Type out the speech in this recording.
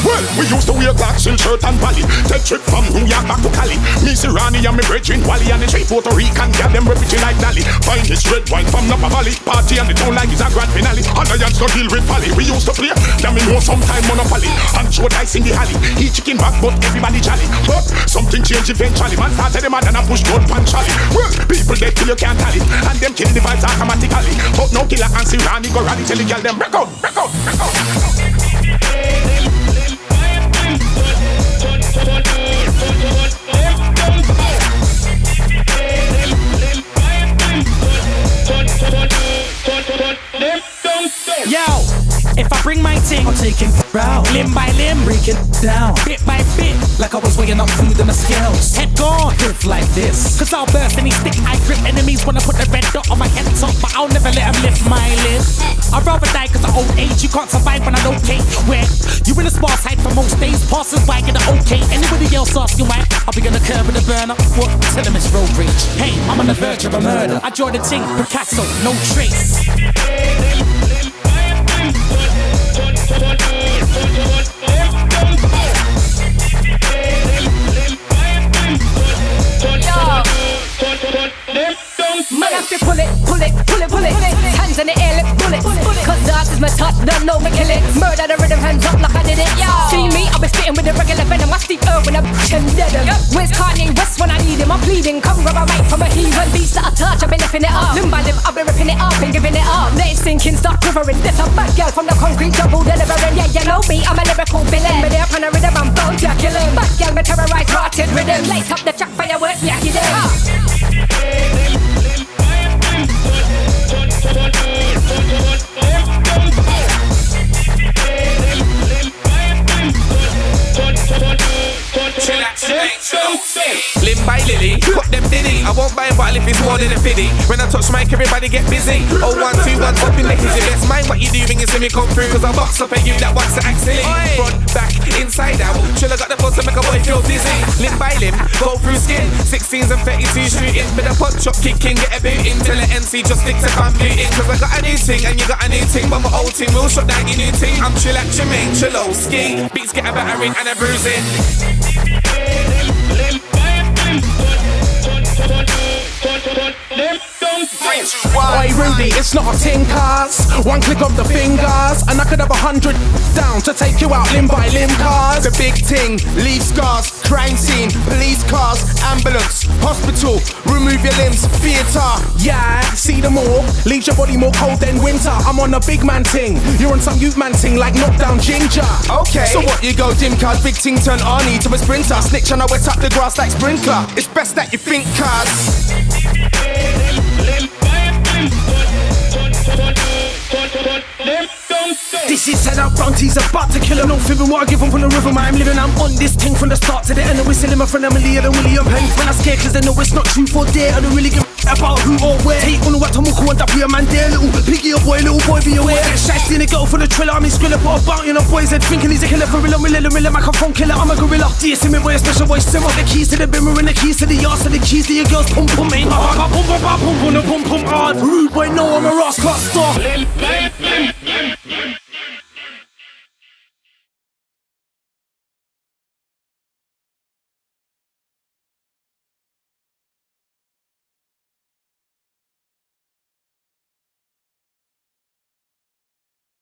Well, we used to wear clocks in shirt and valley. Take trip from New York back to Cali. Me see Ronnie and me brethren Wally and the three Puerto Rican gal them repeating like Nally. Find this red wine from Napa Valley. Party and the town like it's a grand finale. And the yans go deal with Valley. We used to play, now me know sometime Monopoly. And show dice in the alley. Eat chicken back but everybody jolly. But something changed eventually. Man started them mad and I push gun pan Charlie. Well, people they kill you can't tally. And them kill the vibes automatically. But no Killa and see Ronnie go rally. Tell the gal them break out, break out, break out. Yo, if I bring my ting, I'll take it round. Limb by limb, break it down. Bit by bit, like I was weighing up food in the scales. Head gone, grip like this. Cause I'll burst any stick I grip. Enemies wanna put the red dot on my head top, but I'll never let them lift my lid. I'd rather die cause of old age. You can't survive when I locate. Where you in a sparse height for most days. Passers by get an okay. Anybody else asking why? I'll be on the curb with a burner. What? Tell them it's road rage. Hey, I'm on the verge of a murder. I draw the ting, Picasso, no trace. Man have to pull it, pull it, pull it, pull it. Hands in the air, lip bullets. Cause dance is my touch, don't know me kill it. Murder the rhythm, hands up like I did it. See me, I'll be spitting with the regular venom. I Steve Irwin, I'm dead him. Where's Kanye West when I need him? I'm pleading, come rub a right from a heathen. Beats that I touch, I've been lifting it up. Limb by limb, I've been ripping it up and giving it up. Let it sink in, start quivering. This a bad girl from the concrete jungle delivering. Yeah, you know me, I'm a lyrical villain. But up on a rhythm, I'm bound to kill him. Bad girl, me terrorize rotted rhythm. Lace up the track, fireworks, yeah, you did. Limb by Lily, cut them diddy. I won't buy a bottle if it's more than a fiddy. When I touch mic, everybody get busy. Oh, 1, 2, 1, up in the hizzy. Let's mind what you do when you see me come through. Cause I box up at you that wants to act silly. Front, back, inside out. Trilla got the buzz to make a boy feel dizzy. Limb by limb, go through skin. 16s and 32 shooting. But a punch up, kick in, get a boot in. Till the MC just stick to computing. Cause I got a new ting and you got a new ting. But my old ting will shut down your new ting. I'm Trilla, Tremaine, Trillowski. Beats get a battering and a bruising. Oi Rudy, it's not a ting cars. One click of the fingers and I could have 100 down to take you out limb by limb cars. The big ting, leave scars, crime scene, police cars, ambulance, hospital, remove your limbs, theatre. Yeah, see them all, leaves your body more cold than winter. I'm on a big man ting, you're on some youth man ting like knockdown ginger. Okay, so what you go dim cars, big ting turn Arnie to a sprinter. Snitch and I wet up the grass like sprinkler. It's best that you think cars. This is set up, bounties about to kill him. No fibbing what I give up on the rhythm I'm living. I'm on this thing from the start to the end. I'm whistling my friend Emily and William Penn. When I scare cause they know it's not true for dare. I don't really give about who or where. Take on the what I'm and that be a man there. Little piggy or boy, little boy be aware. Shystie in the girl for the Trilla. I'm in Skrilla, put a bounty on a boy's head. Thinking he's a killer for real. I'm a microphone killer, I'm a gorilla. DSM me boy, a special voice. Send up the keys to the bimmer and the keys to the arse. And the keys to your girls pum pum ain't hard. Pum pum pum pum pum pum pum pum hard. Rude boy, no I'm a rascal star.